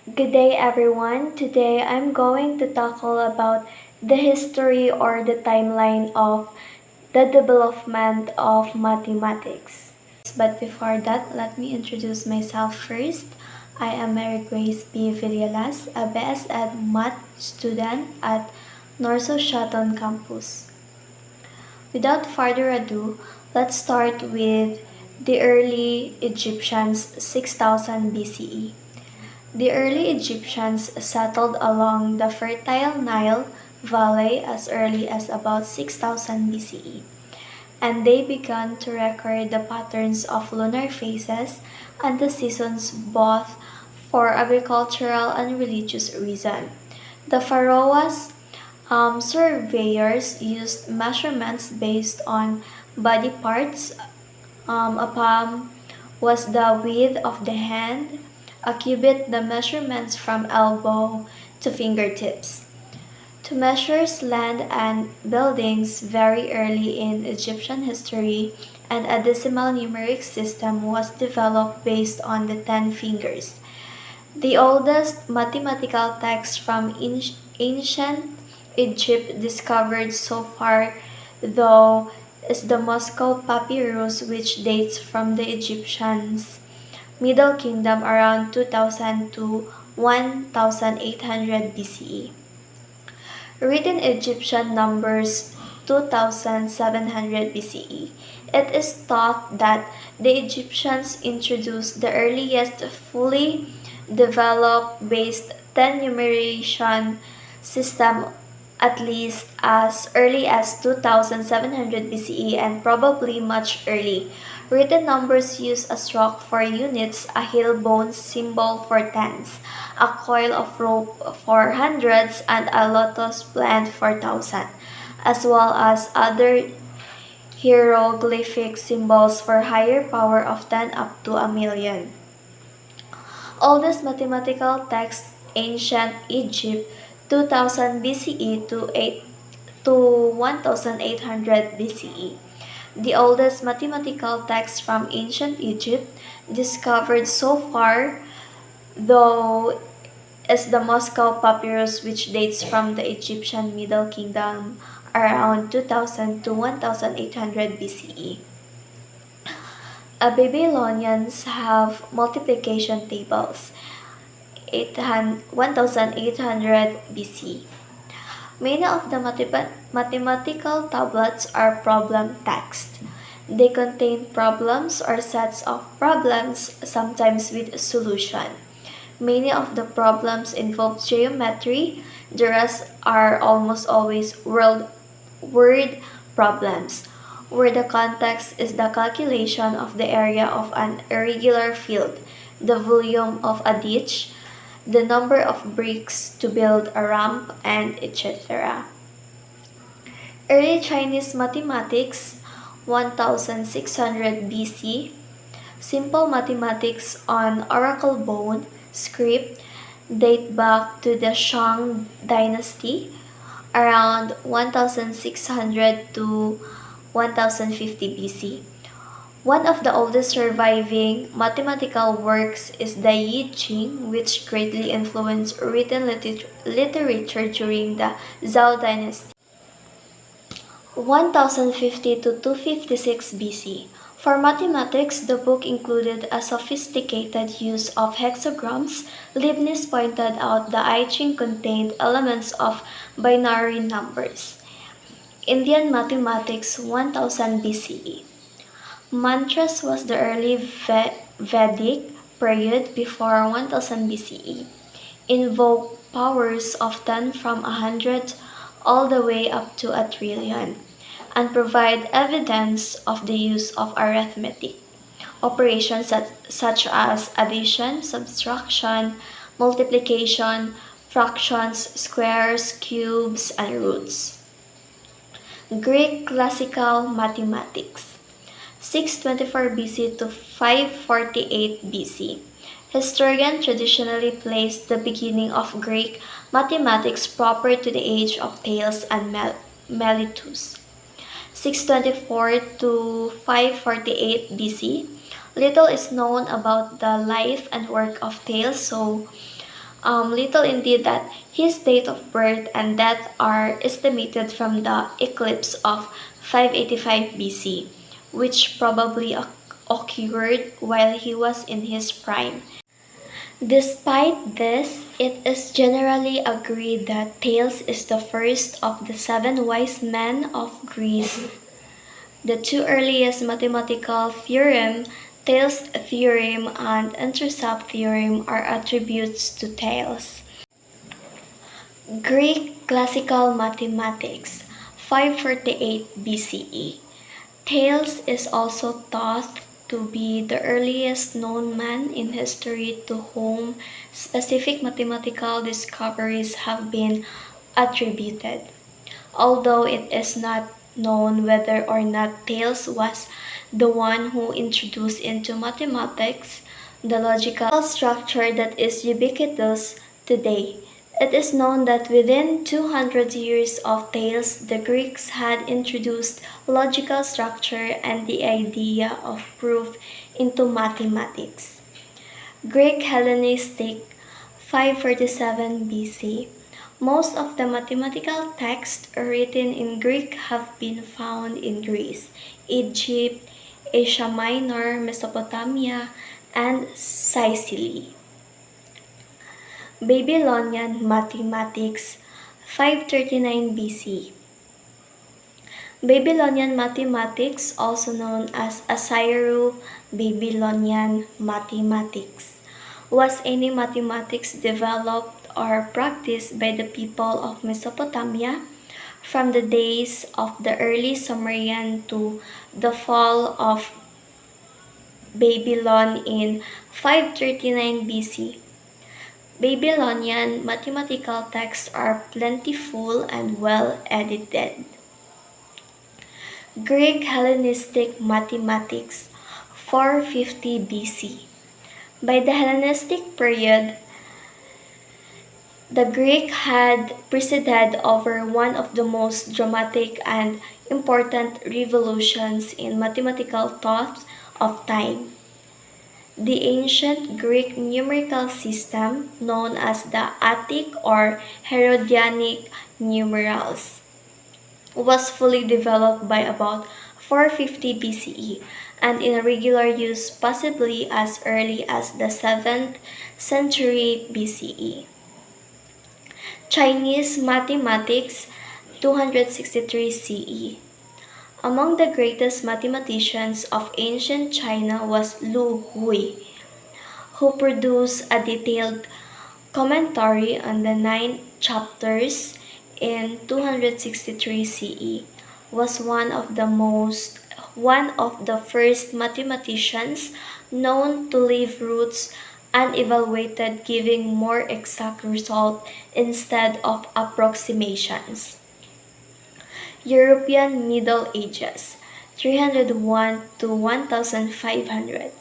Good day everyone. Today I'm going to tackle about the history or the timeline of the development of mathematics. But before that, let me introduce myself first. I am Mary Grace B. Villalas, a BS Ed Math student at Norso Shaton campus. Without further ado, let's start with the early Egyptians 6000 BCE. The early Egyptians settled along the fertile Nile Valley as early as about 6000 BCE, and they began to record the patterns of lunar phases and the seasons both for agricultural and religious reasons. The pharaohs surveyors used measurements based on body parts. A palm was the width of the hand, a cubit the measurements from elbow to fingertips. To measure land and buildings very early in Egyptian history, and a decimal numeric system was developed based on the 10 fingers. The oldest mathematical text from ancient Egypt discovered so far, though, is the Moscow Papyrus, which dates from the Egyptians' Middle Kingdom around 2000 to 1800 BCE. Written Egyptian numbers 2700 BCE. It is thought that the Egyptians introduced the earliest fully developed based 10 numeration system at least as early as 2700 BCE and probably much early. Written numbers use a stroke for units, a heel bone symbol for tens, a coil of rope for hundreds, and a lotus plant for thousand, as well as other hieroglyphic symbols for higher power of 10 up to a million. Oldest mathematical text, ancient Egypt, 2000 BCE to 1800 BCE. The oldest mathematical text from ancient Egypt discovered so far, though, is the Moscow Papyrus, which dates from the Egyptian Middle Kingdom around 2000 to 1800 BCE. Babylonians have multiplication tables, 1800 BC. Many of the mathematical tablets are problem text. They contain problems or sets of problems, sometimes with a solution. Many of the problems involve geometry, the rest are almost always word problems, where the context is the calculation of the area of an irregular field, the volume of a ditch, the number of bricks to build a ramp, and etc. Early Chinese mathematics, 1600 BC, simple mathematics on oracle bone script date back to the Shang dynasty around 1600 to 1050 BC. One of the oldest surviving mathematical works is the Yi Ching, which greatly influenced written literature during the Zhou dynasty. 1050 to 256 BC. For mathematics, the book included a sophisticated use of hexagrams. Leibniz pointed out the I Ching contained elements of binary numbers. Indian mathematics 1000 BCE. Mantras was the early Vedic period before 1000 BCE. Invoked powers of 10 from 100 all the way up to a trillion, and provide evidence of the use of arithmetic operations such as addition, subtraction, multiplication, fractions, squares, cubes, and roots. Greek classical mathematics, 624 BC to 548 BC. Historians traditionally place the beginning of Greek mathematics proper to the age of Thales and Miletus. 624 to 548 BC. Little is known about the life and work of Thales, so Little indeed that his date of birth and death are estimated from the eclipse of 585 BC, which probably occurred while he was in his prime. Despite this, it is generally agreed that Thales is the first of the seven wise men of Greece. The two earliest mathematical theorems, Thales' theorem and intercept theorem, are attributes to Thales. Greek Classical Mathematics, 548 BCE. Thales is also thought to be the earliest known man in history to whom specific mathematical discoveries have been attributed. Although it is not known whether or not Thales was the one who introduced into mathematics the logical structure that is ubiquitous today. It is known that within 200 years of Thales, the Greeks had introduced logical structure and the idea of proof into mathematics. Greek Hellenistic 547 BC. Most of the mathematical texts written in Greek have been found in Greece, Egypt, Asia Minor, Mesopotamia, and Sicily. Babylonian Mathematics 539 BC. Babylonian mathematics, also known as Assyro-Babylonian mathematics, was any mathematics developed or practiced by the people of Mesopotamia from the days of the early Sumerian to the fall of Babylon in 539 BC. Babylonian mathematical texts are plentiful and well edited. Greek Hellenistic Mathematics 450 BC. By the Hellenistic period, the Greek had presided over one of the most dramatic and important revolutions in mathematical thought of time. The ancient Greek numerical system, known as the Attic or Herodianic numerals, was fully developed by about 450 BCE and in regular use possibly as early as the 7th century BCE. Chinese Mathematics 263 CE. Among the greatest mathematicians of ancient China was Lu Hui, who produced a detailed commentary on the 9 chapters in 263 CE. Was one of the first mathematicians known to leave roots unevaluated, giving more exact result instead of approximations. European Middle Ages 301 to 1500.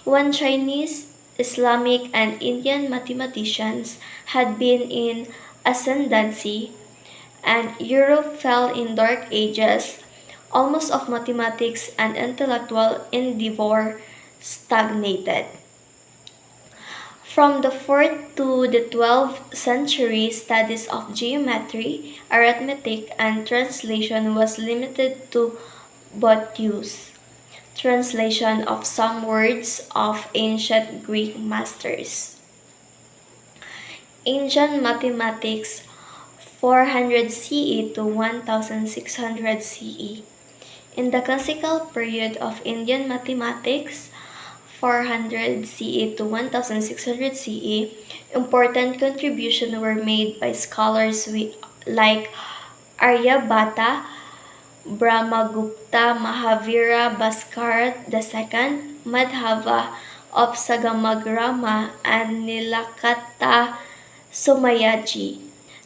When Chinese, Islamic, and Indian mathematicians had been in ascendancy and Europe fell in dark ages, almost of mathematics and intellectual endeavor stagnated. From the 4th to the 12th century, studies of geometry, arithmetic, and translation was limited to Boethius' translation of some words of ancient Greek masters. Ancient Mathematics 400 CE to 1600 CE. In the classical period of Indian mathematics, 400 CE to 1600 CE, important contributions were made by scholars like Aryabhata, Brahmagupta, Mahavira Bhaskara II, Madhava of Sagamagrama, and Nilakanta Somayaji.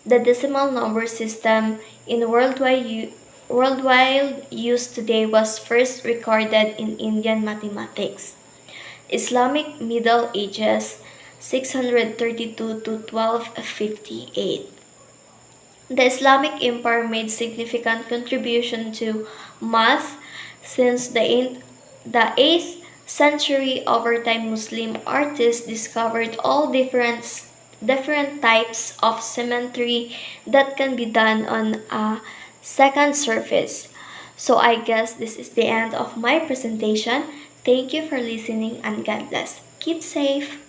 The decimal number system in worldwide use today was first recorded in Indian mathematics. Islamic Middle Ages 632 to 1258. The Islamic Empire made significant contribution to math since the 8th century. Over time, Muslim artists discovered all different different types of symmetry that can be done on a second surface. So I guess this is the end of my presentation. Thank you for listening and God bless. Keep safe.